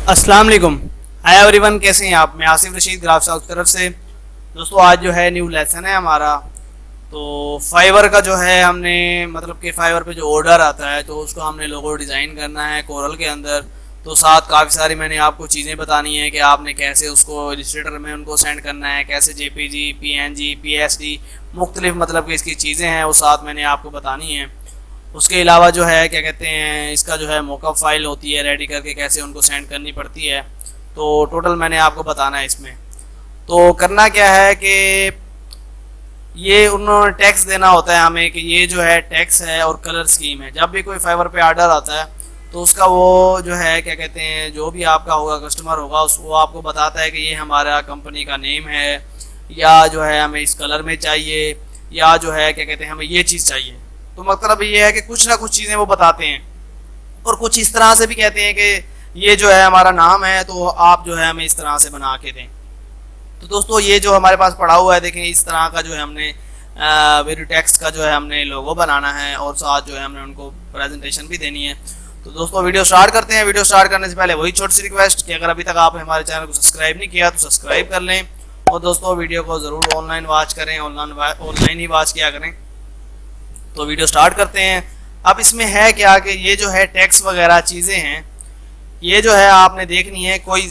अस्सलाम वालेकुम। Hi everyone, कैसे हैं आप? मैं आसिफ रशीद ग्राफ की तरफ से। दोस्तों आज जो है न्यू लेसन है हमारा। तो फाइवर का जो है हमने मतलब कि फाइवर पे जो ऑर्डर आता है तो उसको हमने लोगो डिज़ाइन करना है कोरल के अंदर। तो साथ काफ़ी सारी मैंने आपको चीज़ें बतानी है कि आपने कैसे उसको इलस्ट्रेटर में उनको सेंड करना है, कैसे जेपीजी, पीएनजी, पीएसडी, मुख्तलिफ मतलब कि इसकी चीज़ें हैं वो साथ मैंने आपको बतानी है। उसके अलावा जो है क्या कहते हैं, इसका जो है मॉकअप फाइल होती है रेडी करके कैसे उनको सेंड करनी पड़ती है। तो टोटल मैंने आपको बताना है इसमें। तो करना क्या है कि ये उन्होंने टैक्स देना होता है हमें कि ये जो है टैक्स है और कलर स्कीम है। जब भी कोई फाइवर पे ऑर्डर आता है तो उसका वो जो है क्या कहते हैं, जो भी आपका होगा कस्टमर होगा वो आपको बताता है कि ये हमारा कंपनी का नेम है, या जो है हमें इस कलर में चाहिए, या जो है क्या कहते हैं हमें ये चीज़ चाहिए। तो मतलब ये है कि कुछ ना कुछ चीज़ें वो बताते हैं। और कुछ इस तरह से भी कहते हैं कि ये जो है हमारा नाम है तो आप जो है हमें इस तरह से बना के दें। तो दोस्तों ये जो हमारे पास पड़ा हुआ है देखें, इस तरह का जो है हमने वेरिटेक्स का जो है हमने लोगो बनाना है और साथ जो है हमने उनको प्रेजेंटेशन भी देनी है। तो दोस्तों वीडियो स्टार्ट करते हैं। वीडियो स्टार्ट करने से पहले वही छोटी सी रिक्वेस्ट कि अगर अभी तक आपने हमारे चैनल को सब्सक्राइब नहीं किया तो सब्सक्राइब कर लें। और दोस्तों वीडियो को ज़रूर ऑनलाइन वॉच करें, ऑनलाइन ही वॉच किया करें। तो वीडियो स्टार्ट करते हैं। अब इसमें है क्या कि ये जो है टैक्स वगैरह चीज़ें हैं, ये जो है आपने देखनी है कोई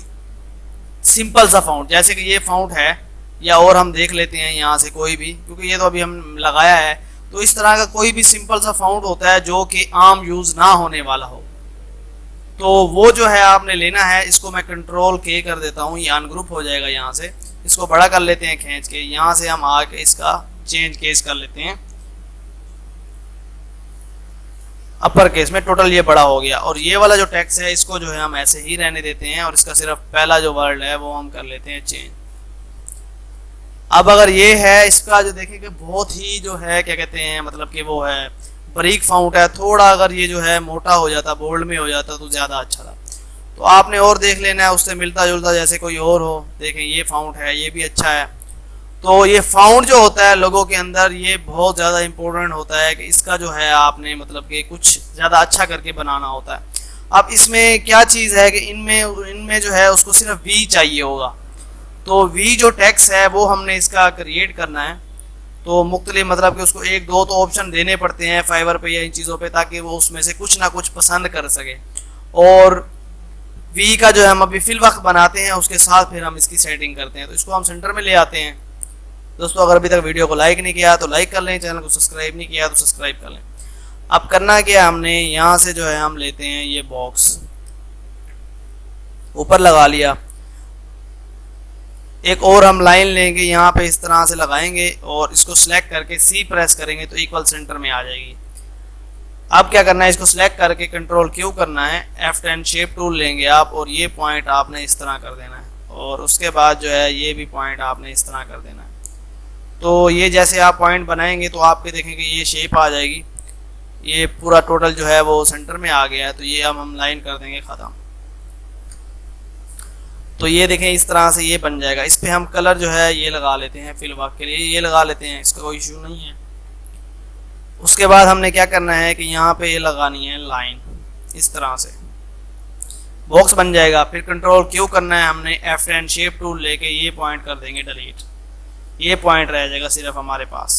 सिंपल सा फाउंट, जैसे कि ये फाउंट है, या और हम देख लेते हैं यहाँ से कोई भी, क्योंकि ये तो अभी हम लगाया है। तो इस तरह का कोई भी सिंपल सा फाउंट होता है जो कि आम यूज़ ना होने वाला हो, तो वो जो है आपने लेना है। इसको मैं कंट्रोल के कर देता हूँ, ये अनग्रुप हो जाएगा। यहाँ से इसको बड़ा कर लेते हैं खींच के, यहाँ से हम आके इसका चेंज केस कर लेते हैं अपर केस में। टोटल ये बड़ा हो गया। और ये वाला जो टेक्स्ट है इसको जो है हम ऐसे ही रहने देते हैं और इसका सिर्फ पहला जो वर्ड है वो हम कर लेते हैं चेंज। अब अगर ये है इसका जो देखेंगे बहुत ही जो है क्या कहते हैं मतलब कि वो है बारीक फाउंट है। थोड़ा अगर ये जो है मोटा हो जाता, बोल्ड में हो जाता तो ज़्यादा अच्छा था। तो आपने और देख लेना है उससे मिलता जुलता जैसे कोई और हो। देखें ये फाउंट है, ये भी अच्छा है। तो ये फाउंड जो होता है लोगों के अंदर ये बहुत ज़्यादा इम्पोर्टेंट होता है कि इसका जो है आपने मतलब कि कुछ ज़्यादा अच्छा करके बनाना होता है। अब इसमें क्या चीज़ है कि इनमें जो है उसको सिर्फ वी चाहिए होगा। तो वी जो टेक्स्ट है वो हमने इसका क्रिएट करना है। तो मुख्तलिफ मतलब कि उसको एक दो तो ऑप्शन देने पड़ते हैं फाइवर पे या इन चीज़ों पे, ताकि वो उसमें से कुछ ना कुछ पसंद कर सके। और वी का जो है हम अभी फिल वक्त बनाते हैं, उसके साथ फिर हम इसकी सेटिंग करते हैं। तो इसको हम सेंटर में ले आते हैं। दोस्तों अगर अभी तक वीडियो को लाइक नहीं किया तो लाइक कर लें, चैनल को सब्सक्राइब नहीं किया तो सब्सक्राइब कर लें। अब करना क्या, हमने यहाँ से जो है हम लेते हैं ये बॉक्स, ऊपर लगा लिया। एक और हम लाइन लेंगे, यहाँ पे इस तरह से लगाएंगे और इसको सिलेक्ट करके सी प्रेस करेंगे तो इक्वल सेंटर में आ जाएगी। अब क्या करना है, इसको सिलेक्ट करके कंट्रोल क्यू करना है, F10 शेप टूल लेंगे आप और ये पॉइंट आपने इस तरह कर देना है। और उसके बाद जो है ये भी पॉइंट आपने इस तरह कर देना है। तो ये जैसे आप पॉइंट बनाएंगे तो आपके देखेंगे ये शेप आ जाएगी। ये पूरा टोटल जो है वो सेंटर में आ गया है। तो ये अब हम लाइन कर देंगे ख़त्म। तो ये देखें इस तरह से ये बन जाएगा। इस पे हम कलर जो है ये लगा लेते हैं, फिल वर्क के लिए ये लगा लेते हैं, इसका कोई इशू नहीं है। उसके बाद हमने क्या करना है कि यहाँ पे ये लगानी है लाइन, इस तरह से बॉक्स बन जाएगा। फिर कंट्रोल क्यू करना है हमने, F10 शेप टूल लेके ये पॉइंट कर देंगे डिलीट, ये पॉइंट रह जाएगा सिर्फ हमारे पास।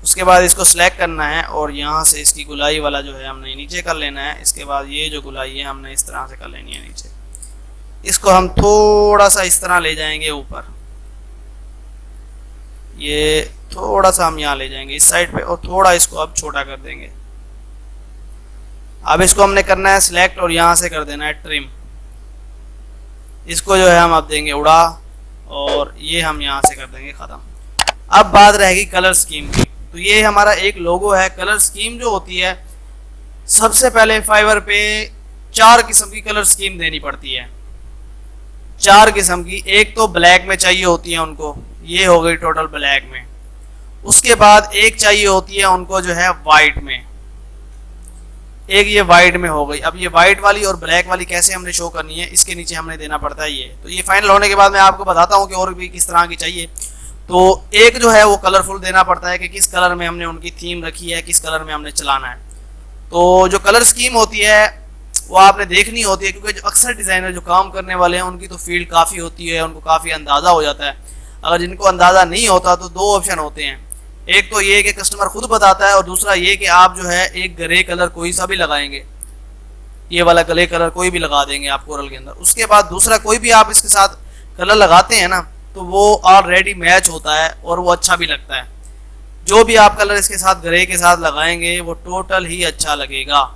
उसके बाद इसको सिलेक्ट करना है और यहाँ से इसकी गुलाई वाला जो है हमने नीचे कर लेना है। इसके बाद ये जो गुलाई है हमने इस तरह से कर लेनी है नीचे। इसको हम थोड़ा सा इस तरह ले जाएंगे ऊपर, ये थोड़ा सा हम यहाँ ले जाएंगे इस साइड पे और थोड़ा इसको अब छोटा कर देंगे। अब इसको हमने करना है सिलेक्ट और यहाँ से कर देना है ट्रिम। इसको जो है हम अब देंगे उड़ा और ये हम यहाँ से कर देंगे ख़त्म। अब बात रहेगी कलर स्कीम की। तो ये हमारा एक लोगो है। कलर स्कीम जो होती है, सबसे पहले फाइवर पे 4 किस्म की कलर स्कीम देनी पड़ती है। 4 किस्म की। एक तो ब्लैक में चाहिए होती है उनको, ये हो गई टोटल ब्लैक में। उसके बाद एक चाहिए होती है उनको जो है वाइट में, एक ये वाइट में हो गई। अब ये वाइट वाली और ब्लैक वाली कैसे हमने शो करनी है, इसके नीचे हमने देना पड़ता है ये। तो ये फाइनल होने के बाद मैं आपको बताता हूँ कि और भी किस तरह की चाहिए। तो एक जो है वो कलरफुल देना पड़ता है कि किस कलर में हमने उनकी थीम रखी है, किस कलर में हमने चलाना है। तो जो कलर स्कीम होती है वो आपने देखनी होती है, क्योंकि जो अक्सर डिज़ाइनर जो काम करने वाले हैं उनकी तो फील्ड काफ़ी होती है, उनको काफ़ी अंदाज़ा हो जाता है। अगर जिनको अंदाज़ा नहीं होता तो दो ऑप्शन होते हैं, एक तो ये कि कस्टमर खुद बताता है, और दूसरा ये कि आप जो है एक ग्रे कलर कोई सा भी लगाएंगे, ये वाला ग्रे कलर कोई भी लगा देंगे आप कोरल के अंदर। उसके बाद दूसरा कोई भी आप इसके साथ कलर लगाते हैं ना, तो वो ऑलरेडी मैच होता है और वो अच्छा भी लगता है। जो भी आप कलर इसके साथ ग्रे के साथ लगाएंगे वो टोटल ही अच्छा लगेगा,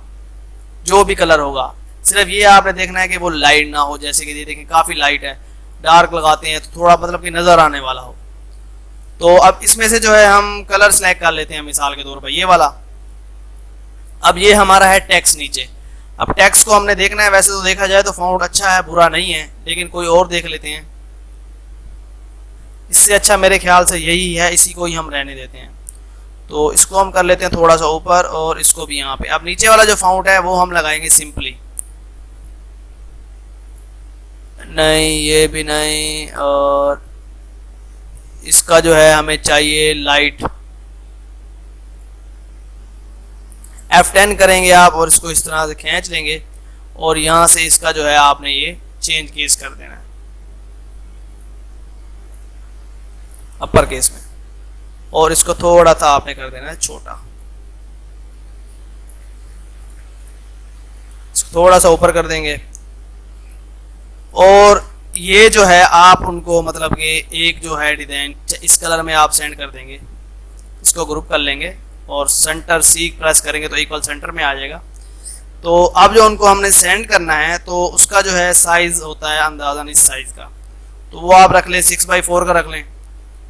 जो भी कलर होगा। सिर्फ ये आपने देखना है कि वो लाइट ना हो, जैसे कि ये देखें काफ़ी लाइट है, डार्क लगाते हैं तो थोड़ा मतलब कि नज़र आने वाला हो। तो अब इसमें से जो है हम कलर सेलेक्ट कर लेते हैं, मिसाल के तौर पर ये वाला। अब ये हमारा है टेक्स्ट नीचे। अब टेक्स्ट को हमने देखना है, वैसे तो देखा जाए तो फ़ॉन्ट अच्छा है, बुरा नहीं है, लेकिन कोई और देख लेते हैं। इससे अच्छा मेरे ख्याल से यही है, इसी को ही हम रहने देते हैं। तो इसको हम कर लेते हैं थोड़ा सा ऊपर, और इसको भी यहाँ पे। अब नीचे वाला जो फ़ॉन्ट है वो हम लगाएंगे सिंपली, नहीं ये भी नहीं, और इसका जो है हमें चाहिए लाइट। F10 करेंगे आप और इसको इस तरह से खींच लेंगे, और यहाँ से इसका जो है आपने ये चेंज केस कर देना है अपर केस में, और इसको थोड़ा सा आपने कर देना है छोटा, इसको थोड़ा सा ऊपर कर देंगे। और ये जो है आप उनको मतलब कि एक जो है डिज़ाइन इस कलर में आप सेंड कर देंगे, इसको ग्रुप कर लेंगे और सेंटर सी प्रेस करेंगे तो इक्वल सेंटर में आ जाएगा। तो अब जो उनको हमने सेंड करना है तो उसका जो है साइज़ होता है अंदाज़न इस साइज़ का, तो वो आप रख लें 6x4 का रख लें,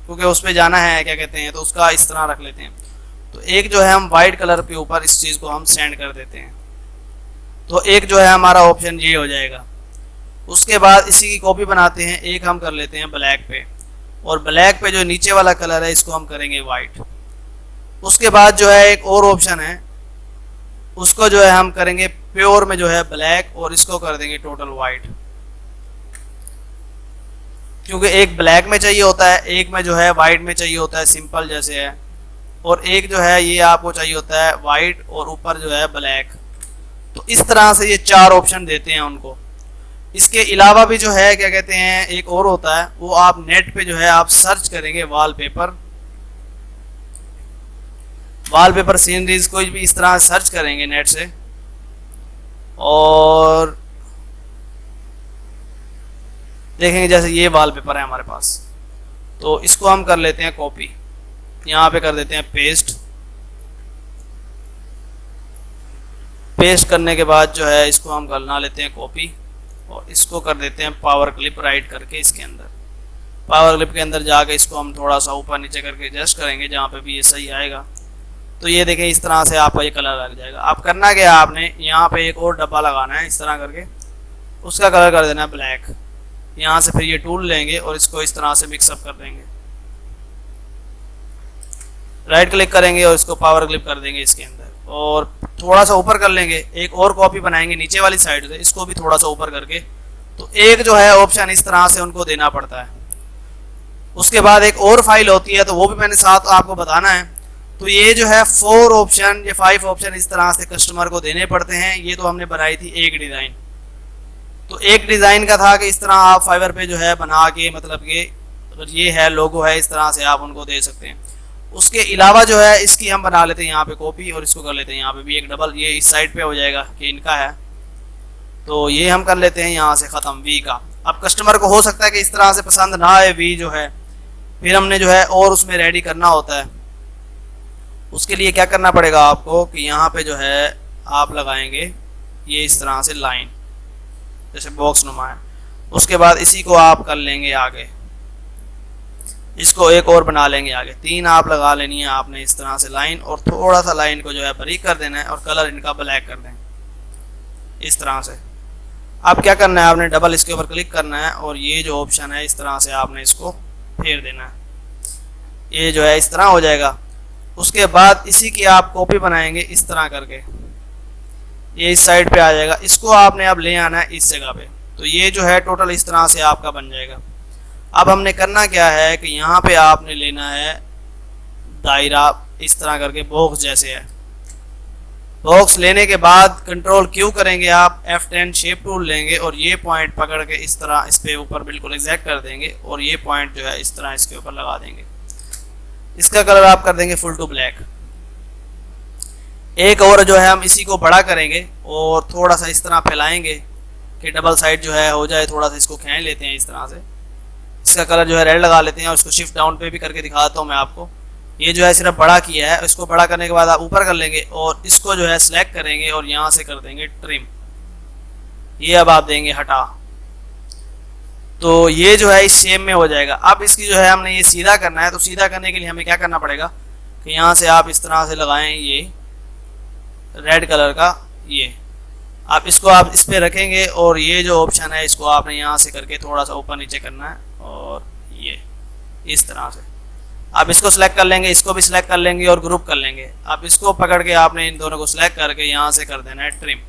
क्योंकि उस पर जाना है क्या कहते हैं, तो उसका इस तरह रख लेते हैं। तो एक जो है हम वाइट कलर के ऊपर इस चीज़ को हम सेंड कर देते हैं, तो एक जो है हमारा ऑप्शन ये हो जाएगा। उसके बाद इसी की कॉपी बनाते हैं, एक हम कर लेते हैं ब्लैक पे, और ब्लैक पे जो नीचे वाला कलर है इसको हम करेंगे वाइट। उसके बाद जो है एक और ऑप्शन है, उसको जो है हम करेंगे प्योर में जो है ब्लैक, और इसको कर देंगे टोटल वाइट, क्योंकि एक ब्लैक में चाहिए होता है, एक में जो है वाइट में चाहिए होता है सिंपल जैसे है, और एक जो है ये आपको चाहिए होता है वाइट और ऊपर जो है ब्लैक। तो इस तरह से ये चार ऑप्शन देते हैं उनको। इसके अलावा भी जो है क्या कहते हैं एक और होता है, वो आप नेट पे जो है आप सर्च करेंगे वॉलपेपर सीनरीज, कोई भी इस तरह सर्च करेंगे नेट से, और देखेंगे जैसे ये वॉलपेपर है हमारे पास, तो इसको हम कर लेते हैं कॉपी, यहाँ पे कर देते हैं पेस्ट करने के बाद जो है इसको हम करना लेते हैं कॉपी, और इसको कर देते हैं पावर क्लिप राइट करके इसके अंदर। पावर क्लिप के अंदर जाके इसको हम थोड़ा सा ऊपर नीचे करके एडजस्ट करेंगे जहाँ पे भी ये सही आएगा। तो ये देखें इस तरह से आपका ये कलर लग जाएगा। अब करना क्या है, आपने यहाँ पे एक और डब्बा लगाना है इस तरह करके, उसका कलर कर देना है ब्लैक। यहाँ से फिर ये टूल लेंगे और इसको इस तरह से मिक्सअप कर देंगे, राइट क्लिक करेंगे और इसको पावर क्लिप कर देंगे इसके अंदर, और थोड़ा सा ऊपर कर लेंगे। एक और कॉपी बनाएंगे नीचे वाली साइड से, इसको भी थोड़ा सा ऊपर करके, तो एक जो है ऑप्शन इस तरह से उनको देना पड़ता है। उसके बाद एक और फाइल होती है, तो वो भी मैंने साथ आपको बताना है। तो ये जो है 4 ऑप्शन या 5 ऑप्शन इस तरह से कस्टमर को देने पड़ते हैं। ये तो हमने बनाई थी एक डिज़ाइन, तो एक डिज़ाइन का था कि इस तरह आप फाइवर पे जो है बना के, मतलब कि अगर ये है लोगो है इस तरह से आप उनको दे सकते हैं। उसके अलावा जो है इसकी हम बना लेते हैं यहाँ पे कॉपी, और इसको कर लेते हैं यहाँ पे भी एक डबल, ये इस साइड पे हो जाएगा कि इनका है, तो ये हम कर लेते हैं यहाँ से ख़त्म वी का। अब कस्टमर को हो सकता है कि इस तरह से पसंद ना आए वी जो है, फिर हमने जो है और उसमें रेडी करना होता है। उसके लिए क्या करना पड़ेगा आपको कि यहाँ पे जो है आप लगाएंगे ये इस तरह से लाइन, जैसे बॉक्स नुमा है। उसके बाद इसी को आप कर लेंगे आगे, इसको एक और बना लेंगे आगे, 3 आप लगा लेनी है आपने इस तरह से लाइन, और थोड़ा सा लाइन को जो है बारीक कर देना है और कलर इनका ब्लैक कर दें इस तरह से। अब क्या करना है, आपने डबल इसके ऊपर क्लिक करना है और ये जो ऑप्शन है इस तरह से आपने इसको फेर देना है, ये जो है इस तरह हो जाएगा। उसके बाद इसी की आप कॉपी बनाएंगे इस तरह करके, ये इस साइड पे आ जाएगा। इसको आपने अब ले आना है इस जगह पे, तो ये जो है टोटल इस तरह से आपका बन जाएगा। अब हमने करना क्या है कि यहाँ पे आपने लेना है दायरा इस तरह करके, बॉक्स जैसे है, बॉक्स लेने के बाद कंट्रोल क्यू करेंगे आप, F10 शेप टूल लेंगे और ये पॉइंट पकड़ के इस तरह इस पे ऊपर बिल्कुल एग्जैक्ट कर देंगे और ये पॉइंट जो है इस तरह इसके ऊपर लगा देंगे। इसका कलर आप कर देंगे फुल टू ब्लैक। एक और जो है हम इसी को बड़ा करेंगे और थोड़ा सा इस तरह फैलाएंगे कि डबल साइड जो है हो जाए, थोड़ा सा इसको खींच लेते हैं इस तरह से। इसका कलर जो है रेड लगा लेते हैं और इसको शिफ्ट डाउन पे भी करके दिखाता हूँ मैं आपको। ये जो है सिर्फ बड़ा किया है, इसको बड़ा करने के बाद आप ऊपर कर लेंगे और इसको जो है सिलेक्ट करेंगे और यहाँ से कर देंगे ट्रिम। ये अब आप देंगे हटा, तो ये जो है इस शेप में हो जाएगा। अब इसकी जो है हमने ये सीधा करना है, तो सीधा करने के लिए हमें क्या करना पड़ेगा कि यहाँ से आप इस तरह से लगाएं ये रेड कलर का, ये आप इसको आप इस पे रखेंगे और ये जो ऑप्शन है इसको आपने यहाँ से करके थोड़ा सा ऊपर नीचे करना है और ये इस तरह से आप इसको सिलेक्ट कर लेंगे, इसको भी सिलेक्ट कर लेंगे और ग्रुप कर लेंगे। आप इसको पकड़ के आपने इन दोनों को सिलेक्ट करके यहाँ से कर देना है ट्रिम।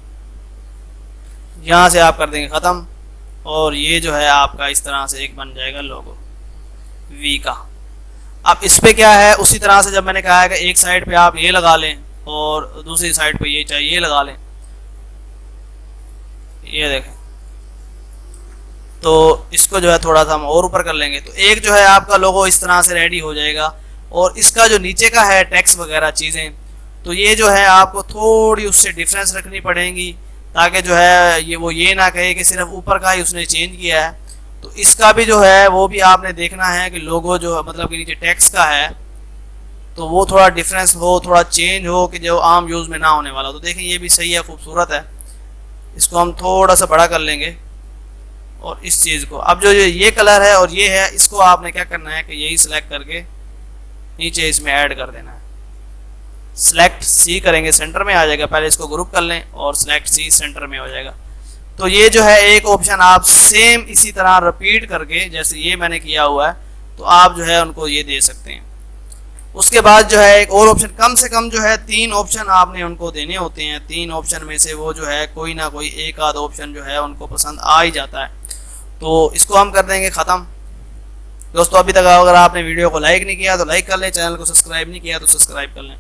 यहाँ से आप कर देंगे ख़त्म और ये जो है आपका इस तरह से एक बन जाएगा लोगो वी का। अब इस पे क्या है, उसी तरह से जब मैंने कहा है कि एक साइड पे आप ये लगा लें और दूसरी साइड पे ये चाहिए ये लगा लें, ये देखें, तो इसको जो है थोड़ा सा हम और ऊपर कर लेंगे तो एक जो है आपका लोगो इस तरह से रेडी हो जाएगा। और इसका जो नीचे का है टेक्स्ट वगैरह चीज़ें, तो ये जो है आपको थोड़ी उससे डिफरेंस रखनी पड़ेगी ताकि जो है ये वो ये ना कहे कि सिर्फ ऊपर का ही उसने चेंज किया है। तो इसका भी जो है वो भी आपने देखना है कि लोगो जो मतलब कि नीचे टेक्स्ट का है तो वो थोड़ा डिफरेंस हो, थोड़ा चेंज हो कि जो आम यूज़ में ना होने वाला। तो देखें ये भी सही है, खूबसूरत है। इसको हम थोड़ा सा बड़ा कर लेंगे और इस चीज़ को अब जो ये कलर है और ये है इसको आपने क्या करना है कि यही सिलेक्ट करके नीचे इसमें ऐड कर देना है। सिलेक्ट सी करेंगे, सेंटर में आ जाएगा। पहले इसको ग्रुप कर लें और सिलेक्ट सी, सेंटर में हो जाएगा। तो ये जो है एक ऑप्शन आप सेम इसी तरह रिपीट करके जैसे ये मैंने किया हुआ है तो आप जो है उनको ये दे सकते हैं। उसके बाद जो है एक और ऑप्शन, कम से कम जो है 3 ऑप्शन आपने उनको देने होते हैं। 3 ऑप्शन में से वो जो है कोई ना कोई एक आध ऑप्शन जो है उनको पसंद आ ही जाता है। तो इसको हम कर देंगे ख़त्म। दोस्तों अभी तक अगर आपने वीडियो को लाइक नहीं किया तो लाइक कर लें, चैनल को सब्सक्राइब नहीं किया तो सब्सक्राइब कर लें।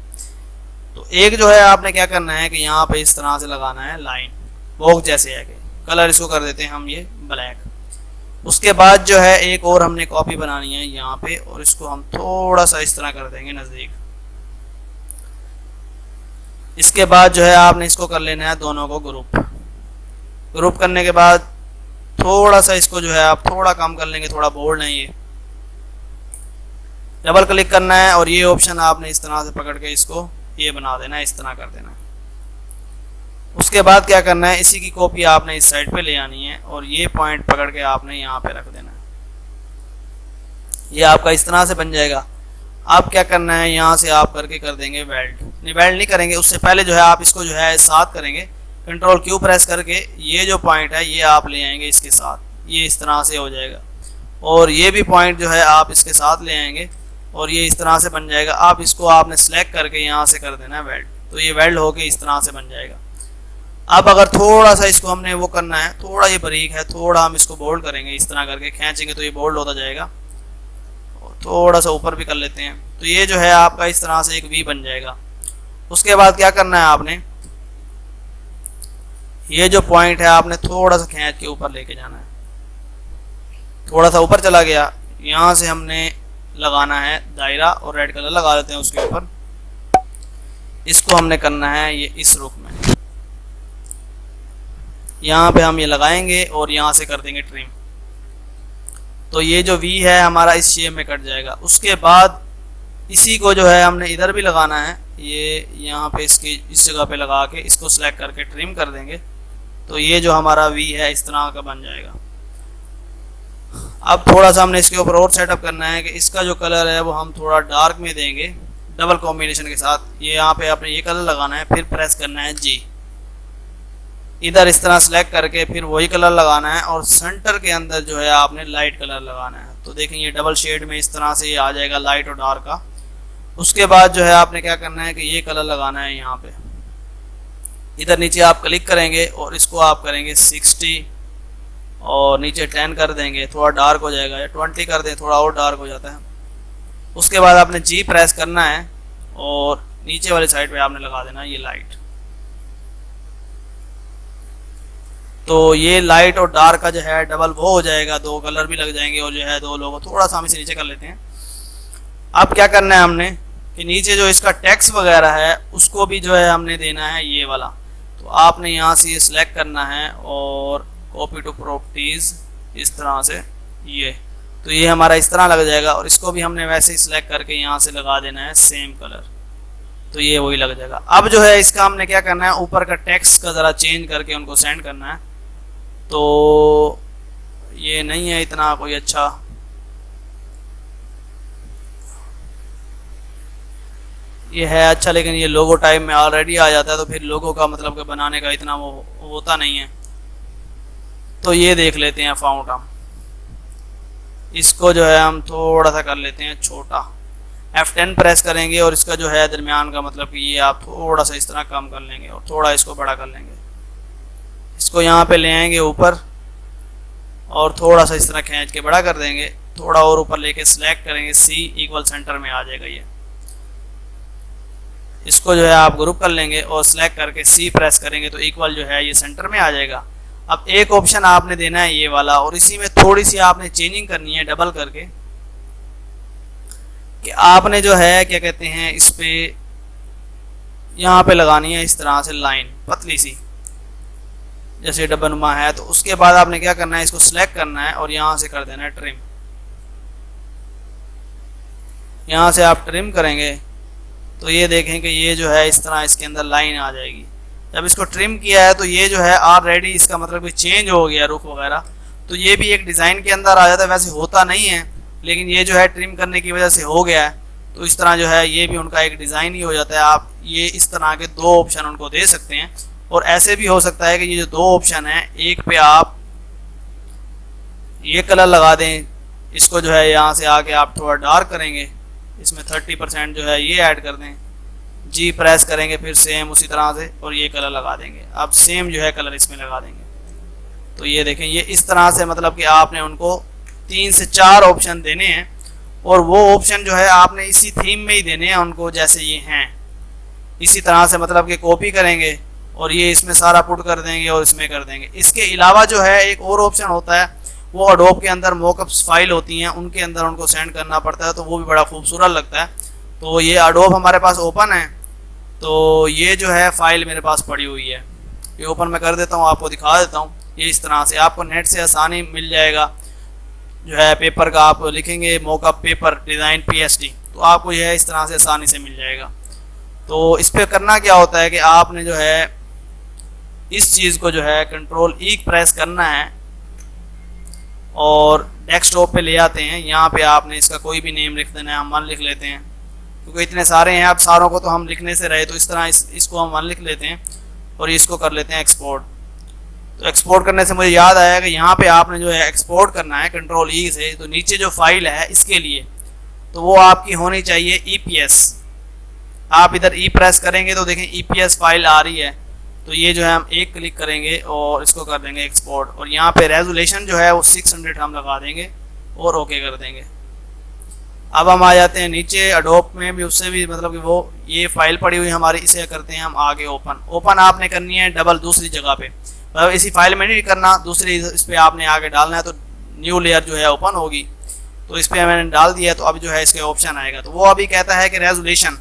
तो एक जो है आपने क्या करना है कि यहाँ पे इस तरह से लगाना है लाइन बॉक्स जैसे है कि कलर इसको कर देते हैं हम ये ब्लैक। उसके बाद जो है एक और हमने कॉपी बनानी है यहाँ पे और इसको हम थोड़ा सा इस तरह कर देंगे नज़दीक। इसके बाद जो है आपने इसको कर लेना है दोनों को ग्रुप करने के बाद थोड़ा सा इसको जो है आप थोड़ा कम कर लेंगे, थोड़ा बोल्ड है ये। डबल क्लिक करना है और ये ऑप्शन आपने इस तरह से पकड़ के इसको ये बना देना है, इस तरह कर देना है। उसके बाद क्या करना है, इसी की कॉपी आपने इस साइड पे ले आनी है और ये पॉइंट पकड़ के आपने यहाँ पे रख देना है। ये आपका इस तरह से बन जाएगा। आप क्या करना है, यहाँ से आप करके कर देंगे वेल्ड। नहीं वेल्ड नहीं करेंगे, उससे पहले जो है आप इसको जो है साथ करेंगे, कंट्रोल क्यू प्रेस करके ये जो पॉइंट है ये आप ले आएंगे इसके साथ, ये इस तरह से हो जाएगा। और ये भी पॉइंट जो है आप इसके साथ ले आएंगे और ये इस तरह से बन जाएगा। आप इसको आपने सेलेक्ट करके यहाँ से कर देना है वेल्ड, तो ये वेल्ड होके इस तरह से बन जाएगा। अब अगर थोड़ा सा इसको हमने वो करना है, थोड़ा ये बारीक है, थोड़ा हम इसको बोल्ड करेंगे, इस तरह करके खींचेंगे तो ये बोल्ड होता जाएगा। और थोड़ा सा ऊपर भी कर लेते हैं तो ये जो है आपका इस तरह से एक वी बन जाएगा। उसके बाद क्या करना है, आपने ये जो पॉइंट है आपने थोड़ा सा खींच के ऊपर लेके जाना है। थोड़ा सा ऊपर चला गया, यहाँ से हमने लगाना है दायरा और रेड कलर लगा देते हैं उसके ऊपर। इसको हमने करना है ये इस रुख में, यहाँ पे हम ये लगाएंगे और यहाँ से कर देंगे ट्रिम। तो ये जो वी है हमारा इस शेप में कट जाएगा। उसके बाद इसी को जो है हमने इधर भी लगाना है, ये यहाँ पे इसकी इस जगह पे लगा के इसको सिलेक्ट करके ट्रिम कर देंगे तो ये जो हमारा वी है इस तरह का बन जाएगा। अब थोड़ा सा हमने इसके ऊपर और सेटअप करना है कि इसका जो कलर है वो हम थोड़ा डार्क में देंगे डबल कॉम्बिनेशन के साथ। ये यहाँ पे आपने ये कलर लगाना है, फिर प्रेस करना है जी, इधर इस तरह सेलेक्ट करके फिर वही कलर लगाना है और सेंटर के अंदर जो है आपने लाइट कलर लगाना है। तो देखें ये डबल शेड में इस तरह से ये आ जाएगा लाइट और डार्क का। उसके बाद जो है आपने क्या करना है कि ये कलर लगाना है यहाँ पे, इधर नीचे आप क्लिक करेंगे और इसको आप करेंगे 60 और नीचे 10 कर देंगे, थोड़ा डार्क हो जाएगा, या 20 कर दें थोड़ा और डार्क हो जाता है। उसके बाद आपने जी प्रेस करना है और नीचे वाली साइड पे आपने लगा देना ये लाइट। तो ये लाइट और डार्क का जो है डबल वो हो जाएगा, दो कलर भी लग जाएंगे और जो है दो लोगो। थोड़ा सा हम इसे नीचे कर लेते हैं। अब क्या करना है हमने कि नीचे जो इसका टेक्स्ट वगैरह है उसको भी जो है हमने देना है ये वाला। तो आपने यहाँ से ये सिलेक्ट करना है और कॉपी टू प्रॉपर्टीज इस तरह से ये, तो ये हमारा इस तरह लग जाएगा। और इसको भी हमने वैसे ही सिलेक्ट करके यहाँ से लगा देना है सेम कलर, तो ये वही लग जाएगा। अब जो है इसका हमने क्या करना है, ऊपर का टेक्स्ट का ज़रा चेंज करके उनको सेंड करना है। तो ये नहीं है इतना कोई अच्छा, ये है अच्छा, लेकिन ये लोगो टाइप में ऑलरेडी आ जाता है, तो फिर लोगो का मतलब कि बनाने का इतना वो होता नहीं है। तो ये देख लेते हैं फाउंट हम, इसको जो है हम थोड़ा सा कर लेते हैं छोटा, F10 प्रेस करेंगे और इसका जो है दरमियान का मतलब कि ये आप थोड़ा सा इस तरह कम कर लेंगे और थोड़ा इसको बड़ा कर लेंगे। इसको यहाँ पे ले आएंगे ऊपर और थोड़ा सा इस तरह खींच के बड़ा कर देंगे, थोड़ा और ऊपर लेके सिलेक्ट करेंगे, C इक्वल सेंटर में आ जाएगा ये। इसको जो है आप ग्रुप कर लेंगे और सिलेक्ट करके C प्रेस करेंगे तो इक्वल जो है ये सेंटर में आ जाएगा। अब एक ऑप्शन आपने देना है ये वाला, और इसी में थोड़ी सी आपने चेंजिंग करनी है डबल करके, कि आपने जो है क्या कहते हैं इस पे यहाँ पे लगानी है इस तरह से लाइन पतली सी जैसे डब्बा है। तो उसके बाद आपने क्या करना है, इसको सिलेक्ट करना है और यहाँ से कर देना है ट्रिम। यहाँ से आप ट्रिम करेंगे तो ये देखें कि ये जो है इस तरह इसके अंदर लाइन आ जाएगी। जब इसको ट्रिम किया है तो ये जो है ऑलरेडी इसका मतलब कि चेंज हो गया रुख वगैरह, तो ये भी एक डिज़ाइन के अंदर आ जाता है। वैसे होता नहीं है, लेकिन ये जो है ट्रिम करने की वजह से हो गया है, तो इस तरह जो है ये भी उनका एक डिज़ाइन ही हो जाता है। आप ये इस तरह के दो ऑप्शन उनको दे सकते हैं, और ऐसे भी हो सकता है कि ये जो दो ऑप्शन है, एक पे आप ये कलर लगा दें, इसको जो है यहाँ से आके आप थोड़ा डार्क करेंगे, इसमें 30% जो है ये ऐड कर दें, G प्रेस करेंगे फिर सेम उसी तरह से और ये कलर लगा देंगे। अब सेम जो है कलर इसमें लगा देंगे। तो ये देखें ये इस तरह से मतलब कि आपने उनको 3 से 4 ऑप्शन देने हैं, और वो ऑप्शन जो है आपने इसी थीम में ही देने हैं उनको, जैसे ये हैं इसी तरह से मतलब कि कॉपी करेंगे और ये इसमें सारा पुट कर देंगे और इसमें कर देंगे। इसके अलावा जो है एक और ऑप्शन होता है, वो एडोब के अंदर मॉकअप्स फाइल होती हैं, उनके अंदर उनको सेंड करना पड़ता है, तो वो भी बड़ा खूबसूरत लगता है। तो ये एडोब हमारे पास ओपन है, तो ये जो है फाइल मेरे पास पड़ी हुई है, ये ओपन मैं कर देता हूँ, आपको दिखा देता हूँ। ये इस तरह से आपको नेट से आसानी मिल जाएगा। जो है पेपर का आप लिखेंगे मॉकअप पेपर डिज़ाइन PSD, तो आपको यह इस तरह से आसानी से मिल जाएगा। तो इस पर करना क्या होता है कि आपने जो है इस चीज़ को जो है कंट्रोल E प्रेस करना है और डेस्कटॉप पे ले आते हैं। यहाँ पे आपने इसका कोई भी नेम लिख देना है, हम 1 लिख लेते हैं क्योंकि इतने सारे हैं, अब सारों को तो हम लिखने से रहे, तो इस तरह इसको हम 1 लिख लेते हैं और इसको कर लेते हैं एक्सपोर्ट। तो एक्सपोर्ट करने से मुझे याद आया कि यहाँ पे आपने जो है एक्सपोर्ट करना है कंट्रोल E से, तो नीचे जो फाइल है इसके लिए तो वो आपकी होनी चाहिए EPS। आप इधर E प्रेस करेंगे तो देखें EPS फाइल आ रही है, तो ये जो है हम एक क्लिक करेंगे और इसको कर देंगे एक्सपोर्ट, और यहाँ पे रेजोल्यूशन जो है वो 600 हम लगा देंगे और ओके कर देंगे। अब हम आ जाते हैं नीचे एडोब में भी, उससे भी मतलब कि वो ये फाइल पड़ी हुई हमारी, इसे करते हैं हम आगे ओपन आपने करनी है डबल दूसरी जगह पे, मतलब इसी फाइल में नहीं करना, दूसरी इस पर आपने आगे डालना है, तो न्यू लेयर जो है ओपन होगी। तो इस पर मैंने डाल दिया, तो अब जो है इसके ऑप्शन आएगा, तो वो अभी कहता है कि रेजोल्यूशन,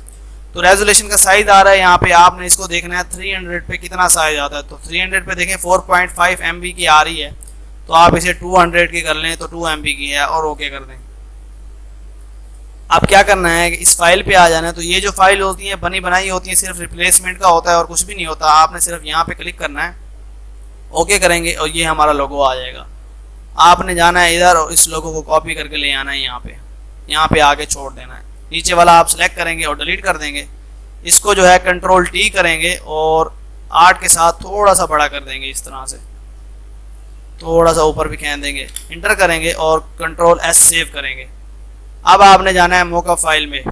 तो रेजोल्यूशन का साइज आ रहा है यहाँ पे, आपने इसको देखना है 300 पे कितना साइज आता है। तो 300 पे देखें 4.5 MB की आ रही है, तो आप इसे 200 की कर लें तो 2 MB की है और ओके कर दें। अब क्या करना है कि इस फाइल पे आ जाना है, तो ये जो फाइल होती है बनी बनाई होती है, सिर्फ रिप्लेसमेंट का होता है और कुछ भी नहीं होता। आपने सिर्फ यहाँ पे क्लिक करना है, ओके करेंगे और ये हमारा लोगो आ जाएगा। आपने जाना है इधर और इस लोगो को कॉपी करके ले आना है यहाँ पे आके छोड़ देना है। नीचे वाला आप सेलेक्ट करेंगे और डिलीट कर देंगे। इसको जो है कंट्रोल T करेंगे और 8 के साथ थोड़ा सा बड़ा कर देंगे, इस तरह से थोड़ा सा ऊपर भी खींच देंगे, इंटर करेंगे और कंट्रोल S सेव करेंगे। अब आपने जाना है मॉकअप फाइल में,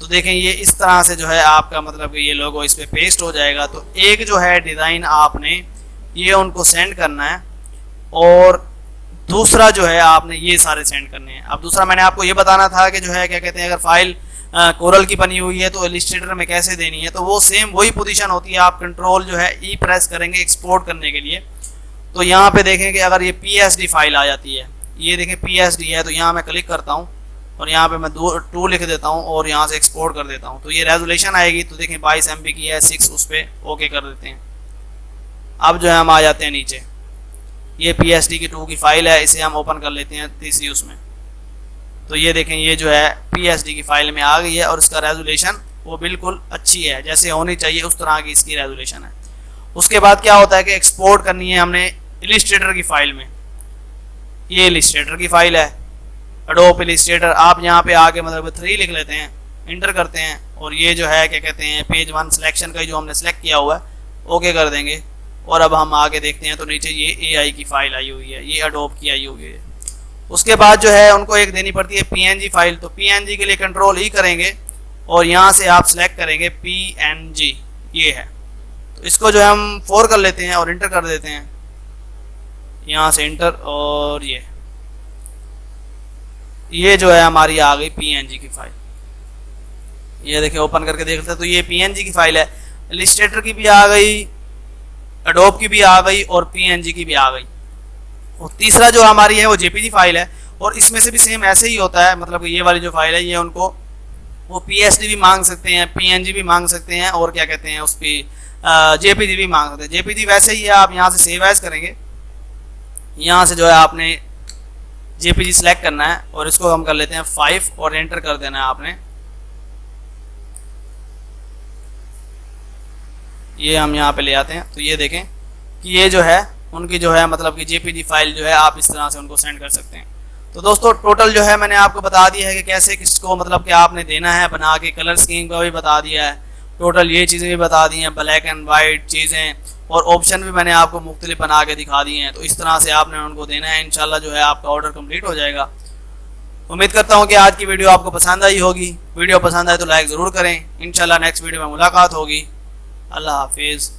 तो देखें ये इस तरह से जो है आपका मतलब कि ये लोगो इस पर पेस्ट हो जाएगा। तो एक जो है डिज़ाइन आपने ये उनको सेंड करना है, और दूसरा जो है आपने ये सारे सेंड करने हैं। अब दूसरा मैंने आपको ये बताना था कि जो है क्या कहते हैं, अगर फाइल कोरल की बनी हुई है तो इलस्ट्रेटर में कैसे देनी है, तो वो सेम वही पोजीशन होती है। आप कंट्रोल जो है E प्रेस करेंगे एक्सपोर्ट करने के लिए, तो यहाँ पे देखें कि अगर ये PSD फाइल आ जाती है, ये देखें PSD है, तो यहाँ मैं क्लिक करता हूँ और यहाँ पे मैं 2 लिख देता हूँ और यहाँ से एक्सपोर्ट कर देता हूँ, तो ये रेजोल्यूशन आएगी। तो देखें 22 MB की है, 6 उस पर ओके कर देते हैं। अब जो है हम आ जाते हैं नीचे, ये PSD की 2 की फाइल है, इसे हम ओपन कर लेते हैं तीसरी उसमें। तो ये देखें ये जो है PSD की फाइल में आ गई है और इसका रेजोल्यूशन वो बिल्कुल अच्छी है, जैसे होनी चाहिए उस तरह की इसकी रेजोल्यूशन है। उसके बाद क्या होता है कि एक्सपोर्ट करनी है हमने इलिस्ट्रेटर की फाइल में। ये इलिस्ट्रेटर की फाइल है, एडोब इलिस्ट्रेटर। आप यहाँ पे आके मतलब 3 लिख लेते हैं, इंटर करते हैं और ये जो है क्या कहते हैं पेज 1 सिलेक्शन का जो हमने सेलेक्ट किया हुआ है ओके कर देंगे। और अब हम आगे देखते हैं तो नीचे ये AI की फाइल आई हुई है, ये एडोब की आई हुई है। उसके बाद जो है उनको एक देनी पड़ती है PNG फाइल, तो PNG के लिए कंट्रोल ही करेंगे और यहाँ से आप सिलेक्ट करेंगे PNG, ये है। तो इसको जो है हम 4 कर लेते हैं और इंटर कर देते हैं, यहाँ से इंटर, और ये जो है हमारी आ गई PNG की फाइल। ये देखिए ओपन करके देख लेते हैं तो ये PNG की फाइल है, इलिस्ट्रेटर की भी आ गई, एडोब की भी आ गई और PNG की भी आ गई। और तीसरा जो हमारी है वो JPG फाइल है और इसमें से भी सेम ऐसे ही होता है, मतलब ये वाली जो फाइल है ये उनको वो PSD भी मांग सकते हैं, PNG भी मांग सकते हैं और क्या कहते हैं उस पर JPG भी मांग सकते हैं। JPG वैसे ही है, आप यहाँ से सेव एज करेंगे, यहाँ से जो है आपने JPG सिलेक्ट करना है और इसको हम कर लेते हैं 5 और एंटर कर देना है आपने। ये हम यहाँ पे ले आते हैं तो ये देखें कि ये जो है उनकी जो है मतलब कि JPG फाइल जो है आप इस तरह से उनको सेंड कर सकते हैं। तो दोस्तों टोटल जो है मैंने आपको बता दिया है कि कैसे किसको मतलब कि आपने देना है बना के, कलर स्कीम का भी बता दिया है, टोटल ये चीज़ें भी बता दी हैं, ब्लैक एंड वाइट चीज़ें, और ऑप्शन भी मैंने आपको मुख्तलिफ बना के दिखा दिए हैं। तो इस तरह से आपने उनको देना है, इंशाल्लाह जो है आपका ऑर्डर कंप्लीट हो जाएगा। उम्मीद करता हूँ कि आज की वीडियो आपको पसंद आई होगी। वीडियो पसंद आए तो लाइक ज़रूर करें। इंशाल्लाह नेक्स्ट वीडियो में मुलाकात होगी। अल्लाह हाफिज़।